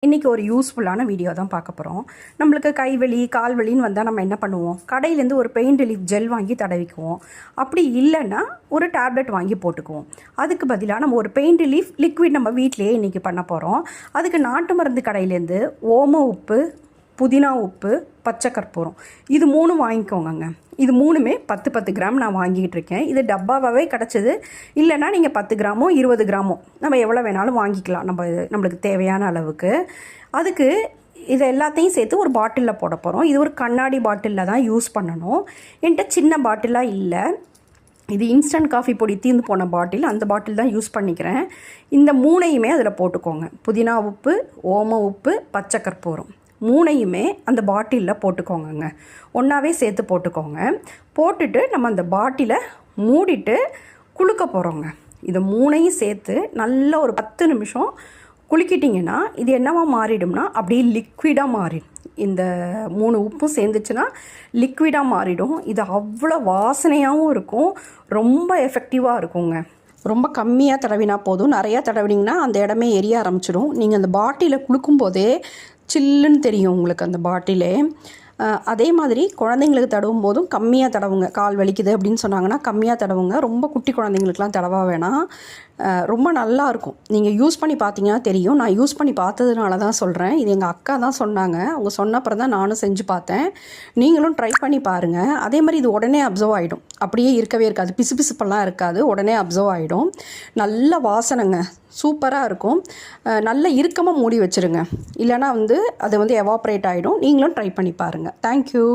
இன்றைக்கி ஒரு யூஸ்ஃபுல்லான வீடியோ தான் பார்க்க போகிறோம். நம்மளுக்கு கைவலி கால் வலின்னு வந்தால் நம்ம என்ன பண்ணுவோம், கடையிலேருந்து ஒரு பெயின் ரிலீஃப் ஜெல் வாங்கி தடவிக்குவோம். அப்படி இல்லைன்னா ஒரு டேப்லெட் வாங்கி போட்டுக்குவோம். அதுக்கு பதிலாக நம்ம ஒரு பெயின் ரிலீஃப் லிக்விட் நம்ம வீட்டிலேயே இன்றைக்கி பண்ண போகிறோம். அதுக்கு நாட்டு மருந்து கடையிலேருந்து ஓம உப்பு, புதினா உப்பு, பச்சை கற்பூரம் இது 3 வாங்கிக்கோங்க. இது 3மே 10 கிராம் நான் வாங்கிக்கிட்டு இருக்கேன். இது டப்பாவே கிடச்சிது. இல்லைன்னா நீங்கள் 10 கிராமோ 20 கிராமோ நம்ம எவ்வளோ வேணாலும் வாங்கிக்கலாம், நம்மளுக்கு தேவையான அளவுக்கு. அதுக்கு இதை எல்லாத்தையும் சேர்த்து ஒரு பாட்டிலில் போட போகிறோம். இது ஒரு கண்ணாடி பாட்டிலில் தான் யூஸ் பண்ணணும். என்கிட்ட சின்ன பாட்டிலாக இல்லை, இது இன்ஸ்டன்ட் காஃபி பொடி தீர்ந்து போன பாட்டில், அந்த பாட்டில் தான் யூஸ் பண்ணிக்கிறேன். இந்த 3ஐயுமே அதில் போட்டுக்கோங்க. புதினா உப்பு, ஓம உப்பு, பச்சை கற்பூரம் 3ஐயுமே அந்த பாட்டிலில் போட்டுக்கோங்க. ஒன்றாவே சேர்த்து போட்டுக்கோங்க. போட்டுட்டு நம்ம அந்த பாட்டிலை மூடிட்டு குளுக்க போகிறோங்க. இதை 3ஐயும் சேர்த்து நல்லா ஒரு 10 நிமிஷம் குளிக்கிட்டிங்கன்னா இது என்னவா மாறிடும்னா அப்படியே லிக்விடாக மாறிடும். இந்த 3 உப்பும் சேர்ந்துச்சுன்னா லிக்விடாக மாறிடும். இது அவ்வளோ வாசனையாகவும் இருக்கும், ரொம்ப எஃபெக்டிவாக இருக்குங்க. ரொம்ப கம்மியாக தடவினா போதும். நிறையா தடவினீங்கன்னா அந்த இடமே எரிய ஆரம்பிச்சிடும். நீங்கள் அந்த பாட்டிலை குளுக்கும்போதே சில்லுன்னு தெரியும் உங்களுக்கு அந்த பாட்டிலே. அதே மாதிரி குழந்தைங்களுக்கு தடவும் போதும் கம்மியாக தடவுங்க. கால் வலிக்குது அப்படின்னு சொன்னாங்கன்னா கம்மியாக தடவுங்க. ரொம்ப குட்டி குழந்தைங்களுக்குலாம் தடவா வேணாம். ரொம்ப நல்லாயிருக்கும். நீங்கள் யூஸ் பண்ணி பார்த்தீங்கன்னா தெரியும். நான் யூஸ் பண்ணி பார்த்ததுனால தான் சொல்கிறேன். இது எங்கள் அக்கா தான் சொன்னாங்க. அவங்க சொன்ன அப்புறம் தான் நானும் செஞ்சு பார்த்தேன். நீங்களும் ட்ரை பண்ணி பாருங்கள். அதே மாதிரி இது உடனே அப்சர்வ் ஆகிடும். அப்படியே இருக்கவே இருக்காது, பிசுபிசுப்பெல்லாம் இருக்காது, உடனே அப்சர்வ் ஆகிடும். நல்ல வாசனைங்க, சூப்பராக இருக்கும். நல்ல இறுக்கமாக மூடி வச்சுருங்க, இல்லைனா அது எவாப்ரேட் ஆகிடும். நீங்களும் ட்ரை பண்ணி பாருங்கள். தேங்க்யூ.